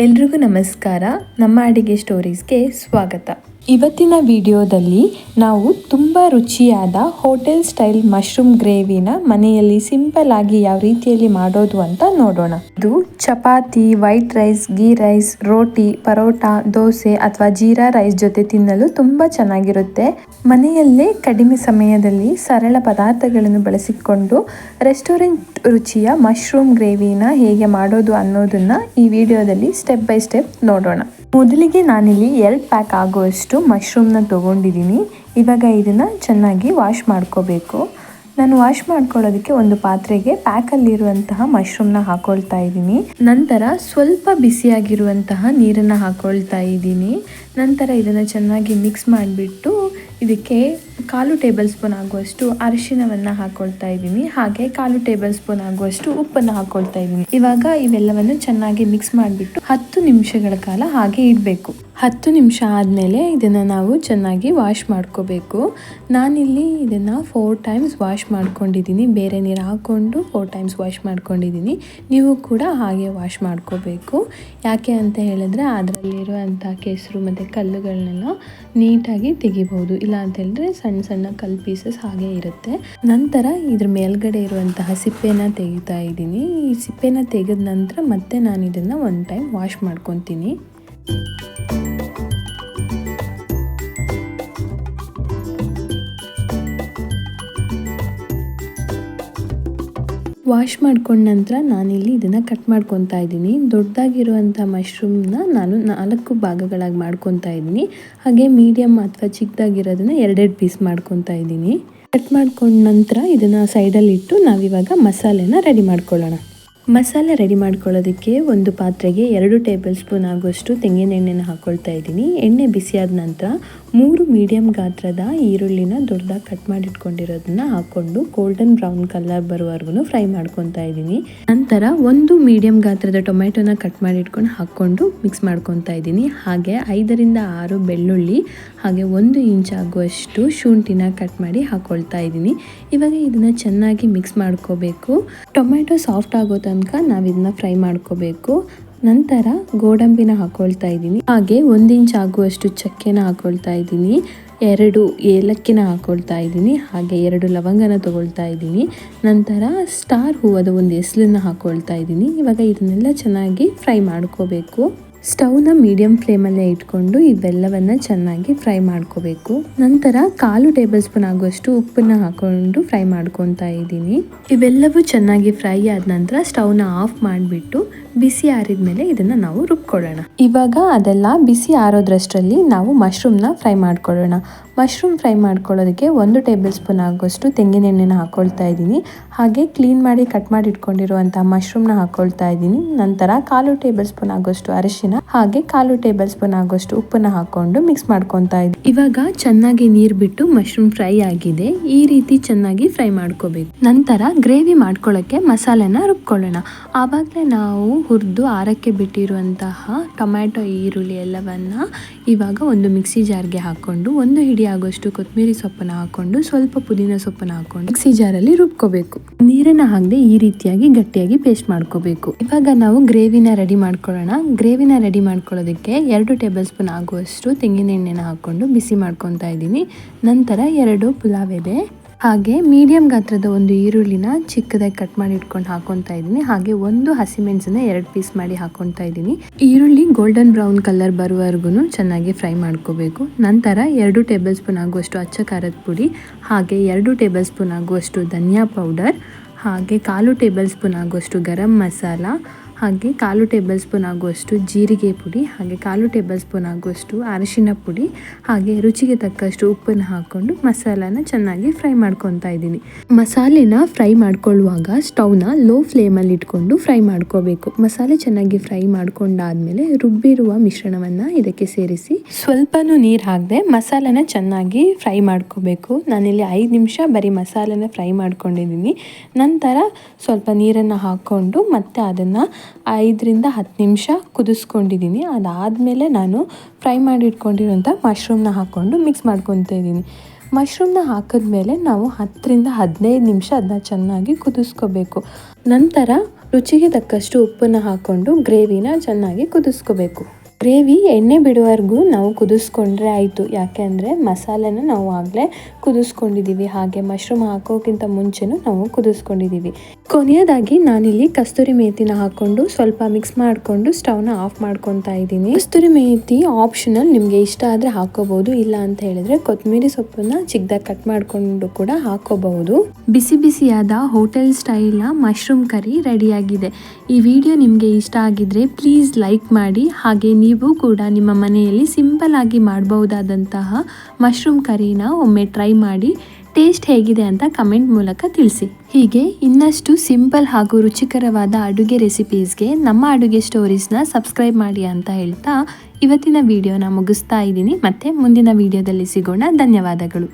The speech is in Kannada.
ಎಲ್ರಿಗೂ ನಮಸ್ಕಾರ. ನಮ್ಮ ಅಡಿಗೆ ಸ್ಟೋರೀಸ್ಗೆ ಸ್ವಾಗತ. ಇವತ್ತಿನ ವಿಡಿಯೋದಲ್ಲಿ ನಾವು ತುಂಬ ರುಚಿಯಾದ ಹೋಟೆಲ್ ಸ್ಟೈಲ್ ಮಶ್ರೂಮ್ ಗ್ರೇವಿನ ಮನೆಯಲ್ಲಿ ಸಿಂಪಲ್ ಆಗಿ ಯಾವ ರೀತಿಯಲ್ಲಿ ಮಾಡೋದು ಅಂತ ನೋಡೋಣ. ಇದು chapati, white rice, ghee rice, roti, paratha, dosa ಅಥವಾ ಜೀರಾ ರೈಸ್ ಜೊತೆ ತಿನ್ನಲು ತುಂಬ ಚೆನ್ನಾಗಿರುತ್ತೆ. ಮನೆಯಲ್ಲೇ ಕಡಿಮೆ ಸಮಯದಲ್ಲಿ ಸರಳ ಪದಾರ್ಥಗಳನ್ನು ಬಳಸಿಕೊಂಡು ರೆಸ್ಟೋರೆಂಟ್ ರುಚಿಯ ಮಶ್ರೂಮ್ ಗ್ರೇವಿನ ಹೇಗೆ ಮಾಡೋದು ಅನ್ನೋದನ್ನ ಈ ವಿಡಿಯೋದಲ್ಲಿ ಸ್ಟೆಪ್ ಬೈ ಸ್ಟೆಪ್ ನೋಡೋಣ. ಮೊದಲಿಗೆ ನಾನಿಲ್ಲಿ 2 ಪ್ಯಾಕ್ ಆಗುವಷ್ಟು ಮಶ್ರೂಮ್ನ ತೊಗೊಂಡಿದ್ದೀನಿ. ಇವಾಗ ಇದನ್ನು ಚೆನ್ನಾಗಿ ವಾಶ್ ಮಾಡ್ಕೋಬೇಕು. ನಾನು ವಾಶ್ ಮಾಡ್ಕೊಳ್ಳೋದಕ್ಕೆ ಒಂದು ಪಾತ್ರೆಗೆ ಪ್ಯಾಕಲ್ಲಿರುವಂತಹ ಮಶ್ರೂಮ್ನ ಹಾಕೊಳ್ತಾ ಇದ್ದೀನಿ. ನಂತರ ಸ್ವಲ್ಪ ಬಿಸಿಯಾಗಿರುವಂತಹ ನೀರನ್ನು ಹಾಕೊಳ್ತಾ ಇದ್ದೀನಿ. ನಂತರ ಇದನ್ನು ಚೆನ್ನಾಗಿ ಮಿಕ್ಸ್ ಮಾಡಿಬಿಟ್ಟು ಇದಕ್ಕೆ 1/4 ಟೇಬಲ್ ಸ್ಪೂನ್ ಆಗುವಷ್ಟು ಅರಿಶಿನವನ್ನು ಹಾಕೊಳ್ತಾ ಇದ್ದೀನಿ. ಹಾಗೆ 1/4 ಟೇಬಲ್ ಸ್ಪೂನ್ ಆಗುವಷ್ಟು ಉಪ್ಪನ್ನು ಹಾಕೊಳ್ತಾ ಇದ್ದೀನಿ. ಇವಾಗ ಇವೆಲ್ಲವನ್ನು ಚೆನ್ನಾಗಿ ಮಿಕ್ಸ್ ಮಾಡಿಬಿಟ್ಟು 10 ನಿಮಿಷಗಳ ಕಾಲ ಹಾಗೆ ಇಡಬೇಕು. 10 ನಿಮಿಷ ಆದಮೇಲೆ ಇದನ್ನು ನಾವು ಚೆನ್ನಾಗಿ ವಾಶ್ ಮಾಡ್ಕೋಬೇಕು. ನಾನಿಲ್ಲಿ ಇದನ್ನು 4 ಟೈಮ್ಸ್ ವಾಶ್ ಮಾಡ್ಕೊಂಡಿದ್ದೀನಿ. ಬೇರೆ ನೀರು ಹಾಕ್ಕೊಂಡು 4 ಟೈಮ್ಸ್ ವಾಶ್ ಮಾಡ್ಕೊಂಡಿದ್ದೀನಿ. ನೀವು ಕೂಡ ಹಾಗೆ ವಾಶ್ ಮಾಡ್ಕೋಬೇಕು. ಯಾಕೆ ಅಂತ ಹೇಳಿದ್ರೆ ಅದರಲ್ಲಿರುವಂಥ ಕೆಸರು ಮತ್ತು ಕಲ್ಲುಗಳನ್ನೆಲ್ಲ ನೀಟಾಗಿ ತೆಗಿಬಹುದು. ಇಲ್ಲ ಅಂತ ಹೇಳಿದ್ರೆ ಸಣ್ಣ ಸಣ್ಣ ಕಲ್ಲು ಪೀಸಸ್ ಹಾಗೆ ಇರುತ್ತೆ. ನಂತರ ಇದ್ರ ಮೇಲ್ಗಡೆ ಇರುವಂತಹ ಸಿಪ್ಪೆನ ತೆಗಿತಾ ಇದ್ದೀನಿ. ಈ ಸಿಪ್ಪೆನ ತೆಗೆದ ನಂತರ ಮತ್ತೆ ನಾನು ಇದನ್ನು 1 ಟೈಮ್ ವಾಶ್ ಮಾಡ್ಕೊತೀನಿ. ವಾಶ್ ಮಾಡ್ಕೊಂಡ ನಂತರ ನಾನಿಲ್ಲಿ ಇದನ್ನು ಕಟ್ ಮಾಡ್ಕೊತಾ ಇದ್ದೀನಿ. ದೊಡ್ಡದಾಗಿರುವಂಥ ಮಶ್ರೂಮ್ನ ನಾನು 4 ಭಾಗಗಳಾಗಿ ಮಾಡ್ಕೊತಾ ಇದ್ದೀನಿ. ಹಾಗೆ ಮೀಡಿಯಮ್ ಅಥವಾ ಚಿಕ್ಕದಾಗಿರೋದನ್ನ 2 ಪೀಸ್ ಮಾಡ್ಕೊತಾ ಇದ್ದೀನಿ. ಕಟ್ ಮಾಡ್ಕೊಂಡ ನಂತರ ಇದನ್ನು ಸೈಡಲ್ಲಿ ಇಟ್ಟು ನಾವಿವಾಗ ಮಸಾಲೆನ ರೆಡಿ ಮಾಡ್ಕೊಳ್ಳೋಣ. ಮಸಾಲೆ ರೆಡಿ ಮಾಡ್ಕೊಳ್ಳೋದಕ್ಕೆ ಒಂದು ಪಾತ್ರೆಗೆ 2 ಟೇಬಲ್ ಸ್ಪೂನ್ ಆಗುವಷ್ಟು ತೆಂಗಿನ ಎಣ್ಣೆನ ಹಾಕ್ಕೊಳ್ತಾ ಇದ್ದೀನಿ. ಎಣ್ಣೆ ಬಿಸಿಯಾದ ನಂತರ 3 ಮೀಡಿಯಮ್ ಗಾತ್ರದ ಈರುಳ್ಳಿನ ದೊಡ್ಡದಾಗಿ ಕಟ್ ಮಾಡಿಟ್ಕೊಂಡಿರೋದನ್ನ ಹಾಕ್ಕೊಂಡು ಗೋಲ್ಡನ್ ಬ್ರೌನ್ ಕಲರ್ ಬರುವವರೆಗೂ ಫ್ರೈ ಮಾಡ್ಕೊತಾ ಇದ್ದೀನಿ. ನಂತರ 1 ಮೀಡಿಯಮ್ ಗಾತ್ರದ ಟೊಮೆಟೊನ ಕಟ್ ಮಾಡಿಟ್ಕೊಂಡು ಹಾಕ್ಕೊಂಡು ಮಿಕ್ಸ್ ಮಾಡ್ಕೊತಾ ಇದ್ದೀನಿ. ಹಾಗೆ 5 ರಿಂದ 6 ಬೆಳ್ಳುಳ್ಳಿ ಹಾಗೆ 1 ಇಂಚ್ ಆಗುವಷ್ಟು ಶುಂಠಿನ ಕಟ್ ಮಾಡಿ ಹಾಕ್ಕೊಳ್ತಾ ಇದ್ದೀನಿ. ಇವಾಗ ಇದನ್ನು ಚೆನ್ನಾಗಿ ಮಿಕ್ಸ್ ಮಾಡ್ಕೋಬೇಕು. ಟೊಮೆಟೊ ಸಾಫ್ಟ್ ಆಗೋ ತನಕ ನಾವು ಇದನ್ನ ಫ್ರೈ ಮಾಡ್ಕೋಬೇಕು. ನಂತರ ಗೋಡಂಬಿನ ಹಾಕೊಳ್ತಾ ಇದ್ದೀನಿ. ಹಾಗೆ 1 ಇಂಚ್ ಆಗುವಷ್ಟು ಚಕ್ಕೆನ ಹಾಕೊಳ್ತಾ ಇದ್ದೀನಿ. 2 ಏಲಕ್ಕಿನ ಹಾಕೊಳ್ತಾ ಇದ್ದೀನಿ. ಹಾಗೆ 2 ಲವಂಗನ ತಗೊಳ್ತಾ ಇದ್ದೀನಿ. ನಂತರ ಸ್ಟಾರ್ ಹೂವದ ಒಂದು ಎಸಳನ್ನ ಹಾಕೊಳ್ತಾ ಇದ್ದೀನಿ. ಇವಾಗ ಇದನ್ನೆಲ್ಲ ಚೆನ್ನಾಗಿ ಫ್ರೈ ಮಾಡ್ಕೋಬೇಕು. ಸ್ಟವ್ನ ಮೀಡಿಯಂ ಫ್ಲೇಮಲ್ಲೇ ಇಟ್ಕೊಂಡು ಇವೆಲ್ಲವನ್ನು ಚೆನ್ನಾಗಿ ಫ್ರೈ ಮಾಡ್ಕೋಬೇಕು. ನಂತರ 1/4 ಟೇಬಲ್ ಸ್ಪೂನ್ ಆಗುವಷ್ಟು ಉಪ್ಪನ್ನ ಹಾಕೊಂಡು ಫ್ರೈ ಮಾಡ್ಕೊತಾ ಇದ್ದೀನಿ. ಇವೆಲ್ಲವೂ ಚೆನ್ನಾಗಿ ಫ್ರೈ ಆದ ನಂತರ ಸ್ಟವ್ನ ಆಫ್ ಮಾಡಿಬಿಟ್ಟು ಬಿಸಿ ಆರಿದ ಮೇಲೆ ಇದನ್ನು ನಾವು ರುಬ್ಕೊಳ್ಳೋಣ. ಇವಾಗ ಅದೆಲ್ಲ ಬಿಸಿ ಆರೋದ್ರಷ್ಟರಲ್ಲಿ ನಾವು ಮಶ್ರೂಮ್ನ ಫ್ರೈ ಮಾಡ್ಕೊಳ್ಳೋಣ. ಮಶ್ರೂಮ್ ಫ್ರೈ ಮಾಡ್ಕೊಳ್ಳೋದಕ್ಕೆ 1 ಟೇಬಲ್ ಸ್ಪೂನ್ ಆಗುವಷ್ಟು ತೆಂಗಿನ ಎಣ್ಣೆನ ಹಾಕ್ಕೊಳ್ತಾ ಇದ್ದೀನಿ. ಹಾಗೆ ಕ್ಲೀನ್ ಮಾಡಿ ಕಟ್ ಮಾಡಿ ಇಟ್ಕೊಂಡಿರುವಂಥ ಮಶ್ರೂಮ್ನ ಹಾಕ್ಕೊಳ್ತಾ ಇದ್ದೀನಿ. ನಂತರ 1/4 ಟೇಬಲ್ ಸ್ಪೂನ್ ಆಗುವಷ್ಟು ಅರಿಶಿನ ಹಾಗೆ 1/4 ಟೇಬಲ್ ಸ್ಪೂನ್ ಆಗುವಷ್ಟು ಉಪ್ಪನ್ನ ಹಾಕೊಂಡು ಮಿಕ್ಸ್ ಮಾಡ್ಕೊತಾ ಇದ್ದೀನಿ. ಇವಾಗ ಚೆನ್ನಾಗಿ ನೀರು ಬಿಟ್ಟು ಮಶ್ರೂಮ್ ಫ್ರೈ ಆಗಿದೆ. ಈ ರೀತಿ ಚೆನ್ನಾಗಿ ಫ್ರೈ ಮಾಡ್ಕೋಬೇಕು. ನಂತರ ಗ್ರೇವಿ ಮಾಡ್ಕೊಳ್ಳೋಕ್ಕೆ ಮಸಾಲೆನ ರುಬ್ಕೊಳ್ಳೋಣ. ಆವಾಗಲೇ ನಾವು ಹುರಿದು ಆರಕ್ಕೆ ಬಿಟ್ಟಿರುವಂತಹ ಟೊಮ್ಯಾಟೊ, ಈರುಳ್ಳಿ ಎಲ್ಲವನ್ನ ಇವಾಗ ಒಂದು ಮಿಕ್ಸಿ ಜಾರ್ಗೆ ಹಾಕ್ಕೊಂಡು 1 ಹಿಡಿ ಆಗುವಷ್ಟು ಕೊತ್ತಂಬರಿ ಸೊಪ್ಪನ್ನ ಹಾಕೊಂಡು ಸ್ವಲ್ಪ ಪುದೀನ ಸೊಪ್ಪನ್ನ ಹಾಕೊಂಡು ಮಿಕ್ಸಿ ಜಾರಲ್ಲಿ ರುಬ್ಕೋಬೇಕು. ನೀರನ್ನ ಹಾಕದೆ ಈ ರೀತಿಯಾಗಿ ಗಟ್ಟಿಯಾಗಿ ಪೇಸ್ಟ್ ಮಾಡ್ಕೋಬೇಕು. ಇವಾಗ ನಾವು ಗ್ರೇವಿನ ರೆಡಿ ಮಾಡ್ಕೊಳ್ಳೋಣ. ಗ್ರೇವಿನ ರೆಡಿ ಮಾಡ್ಕೊಳ್ಳೋದಕ್ಕೆ 2 ಟೇಬಲ್ ಸ್ಪೂನ್ ಆಗುವಷ್ಟು ತೆಂಗಿನ ಎಣ್ಣೆನ ಹಾಕೊಂಡು ಬಿಸಿ ಮಾಡ್ಕೊತಾ ಇದ್ದೀನಿ. ನಂತರ 2 ಪುಲಾವ್ ಎಲೆ ಹಾಗೆ ಮೀಡಿಯಂ ಗಾತ್ರದ 1 ಈರುಳ್ಳಿನ ಚಿಕ್ಕದಾಗಿ ಕಟ್ ಮಾಡಿ ಇಟ್ಕೊಂಡು ಹಾಕೊತಾ ಇದ್ದೀನಿ. ಹಾಗೆ 1 ಹಸಿಮೆಣಸನ್ನ 2 ಪೀಸ್ ಮಾಡಿ ಹಾಕೊತಾ ಇದ್ದೀನಿ. ಈರುಳ್ಳಿ ಗೋಲ್ಡನ್ ಬ್ರೌನ್ ಕಲರ್ ಬರುವವರೆಗೂ ಚೆನ್ನಾಗಿ ಫ್ರೈ ಮಾಡ್ಕೋಬೇಕು. ನಂತರ 2 ಟೇಬಲ್ ಸ್ಪೂನ್ ಆಗುವಷ್ಟು ಅಚ್ಚ ಖಾರದ ಪುಡಿ ಹಾಗೆ 2 ಟೇಬಲ್ ಸ್ಪೂನ್ ಆಗುವಷ್ಟು ಧನಿಯಾ ಪೌಡರ್ ಹಾಗೆ 1/4 ಟೇಬಲ್ ಸ್ಪೂನ್ ಆಗುವಷ್ಟು ಗರಂ ಮಸಾಲ ಹಾಗೆ 1/4 ಟೇಬಲ್ ಸ್ಪೂನ್ ಆಗುವಷ್ಟು ಜೀರಿಗೆ ಪುಡಿ ಹಾಗೆ 1/4 ಟೇಬಲ್ ಸ್ಪೂನ್ ಆಗುವಷ್ಟು ಅರಿಶಿನ ಪುಡಿ ಹಾಗೆ ರುಚಿಗೆ ತಕ್ಕಷ್ಟು ಉಪ್ಪನ್ನು ಹಾಕ್ಕೊಂಡು ಮಸಾಲಾನ ಚೆನ್ನಾಗಿ ಫ್ರೈ ಮಾಡ್ಕೊತಾ ಇದ್ದೀನಿ. ಮಸಾಲೆನ ಫ್ರೈ ಮಾಡ್ಕೊಳ್ಳುವಾಗ ಸ್ಟವ್ನ ಲೋ ಫ್ಲೇಮಲ್ಲಿ ಇಟ್ಕೊಂಡು ಫ್ರೈ ಮಾಡ್ಕೋಬೇಕು. ಮಸಾಲೆ ಚೆನ್ನಾಗಿ ಫ್ರೈ ಮಾಡ್ಕೊಂಡಾದ್ಮೇಲೆ ರುಬ್ಬಿರುವ ಮಿಶ್ರಣವನ್ನು ಇದಕ್ಕೆ ಸೇರಿಸಿ ಸ್ವಲ್ಪನೂ ನೀರು ಹಾಕದೆ ಮಸಾಲೆನ ಚೆನ್ನಾಗಿ ಫ್ರೈ ಮಾಡ್ಕೋಬೇಕು. ನಾನಿಲ್ಲಿ 5 ನಿಮಿಷ ಬರೀ ಮಸಾಲೆನ ಫ್ರೈ ಮಾಡ್ಕೊಂಡಿದ್ದೀನಿ. ನಂತರ ಸ್ವಲ್ಪ ನೀರನ್ನು ಹಾಕ್ಕೊಂಡು ಮತ್ತೆ ಅದನ್ನು 5 ರಿಂದ 10 ನಿಮಿಷ ಕುದಿಸ್ಕೊಂಡಿದ್ದೀನಿ. ಅದಾದಮೇಲೆ ನಾನು ಫ್ರೈ ಮಾಡಿ ಇಟ್ಕೊಂಡಿರೋಂಥ ಮಶ್ರೂಮ್ನ ಹಾಕ್ಕೊಂಡು ಮಿಕ್ಸ್ ಮಾಡ್ಕೊತಾ ಇದ್ದೀನಿ. ಮಶ್ರೂಮ್ನ ಹಾಕಿದ್ಮೇಲೆ ನಾವು 10 ರಿಂದ 15 ನಿಮಿಷ ಅದನ್ನ ಚೆನ್ನಾಗಿ ಕುದಿಸ್ಕೋಬೇಕು. ನಂತರ ರುಚಿಗೆ ತಕ್ಕಷ್ಟು ಉಪ್ಪನ್ನು ಹಾಕ್ಕೊಂಡು ಗ್ರೇವಿನ ಚೆನ್ನಾಗಿ ಕುದಿಸ್ಕೋಬೇಕು. ಗ್ರೇವಿ ಎಣ್ಣೆ ಬಿಡುವವರೆಗೂ ನಾವು ಕುದಿಸ್ಕೊಂಡ್ರೆ ಆಯಿತು. ಯಾಕೆಂದರೆ ಮಸಾಲೆನ ನಾವು ಆಗಲೇ ಕುದಿಸ್ಕೊಂಡಿದ್ದೀವಿ, ಹಾಗೆ ಮಶ್ರೂಮ್ ಹಾಕೋಕ್ಕಿಂತ ಮುಂಚೆನೂ ನಾವು ಕುದಿಸ್ಕೊಂಡಿದ್ದೀವಿ. ಕೊನೆಯದಾಗಿ ನಾನಿಲ್ಲಿ ಕಸ್ತೂರಿ ಮೇಥಿನ ಹಾಕ್ಕೊಂಡು ಸ್ವಲ್ಪ ಮಿಕ್ಸ್ ಮಾಡಿಕೊಂಡು ಸ್ಟವ್ನ ಆಫ್ ಮಾಡ್ಕೊತಾ ಇದ್ದೀನಿ. ಕಸ್ತೂರಿ ಮೇಥಿ ಆಪ್ಷನಲ್, ನಿಮಗೆ ಇಷ್ಟ ಆದರೆ ಹಾಕೋಬಹುದು, ಇಲ್ಲ ಅಂತ ಹೇಳಿದ್ರೆ ಕೊತ್ತಂಬರಿ ಸೊಪ್ಪನ್ನ ಚಿಕ್ಕದಾಗಿ ಕಟ್ ಮಾಡಿಕೊಂಡು ಕೂಡ ಹಾಕೋಬಹುದು. ಬಿಸಿ ಬಿಸಿಯಾದ ಹೋಟೆಲ್ ಸ್ಟೈಲ್ನ ಮಶ್ರೂಮ್ ಕರಿ ರೆಡಿಯಾಗಿದೆ. ಈ ವಿಡಿಯೋ ನಿಮಗೆ ಇಷ್ಟ ಆಗಿದ್ರೆ ಪ್ಲೀಸ್ ಲೈಕ್ ಮಾಡಿ. ಹಾಗೆ ನೀವು ಕೂಡ ನಿಮ್ಮ ಮನೆಯಲ್ಲಿ ಸಿಂಪಲ್ ಆಗಿ ಮಾಡಬಹುದಾದಂತಹ ಮಶ್ರೂಮ್ ಕರಿನ ಒಮ್ಮೆ ಟ್ರೈ ಮಾಡಿ ಟೇಸ್ಟ್ ಹೇಗಿದೆ ಅಂತ ಕಮೆಂಟ್ ಮೂಲಕ ತಿಳಿಸಿ. ಹೀಗೆ ಇನ್ನಷ್ಟು ಸಿಂಪಲ್ ಹಾಗೂ ರುಚಿಕರವಾದ ಅಡುಗೆ ರೆಸಿಪೀಸ್ಗೆ ನಮ್ಮ ಅಡುಗೆ ಸ್ಟೋರೀಸ್ನ ಸಬ್ಸ್ಕ್ರೈಬ್ ಮಾಡಿ ಅಂತ ಹೇಳ್ತಾ ಇವತ್ತಿನ ವಿಡಿಯೋನ ಮುಗಿಸ್ತಾ ಇದ್ದೀನಿ. ಮತ್ತೆ ಮುಂದಿನ ವಿಡಿಯೋದಲ್ಲಿ ಸಿಗೋಣ. ಧನ್ಯವಾದಗಳು.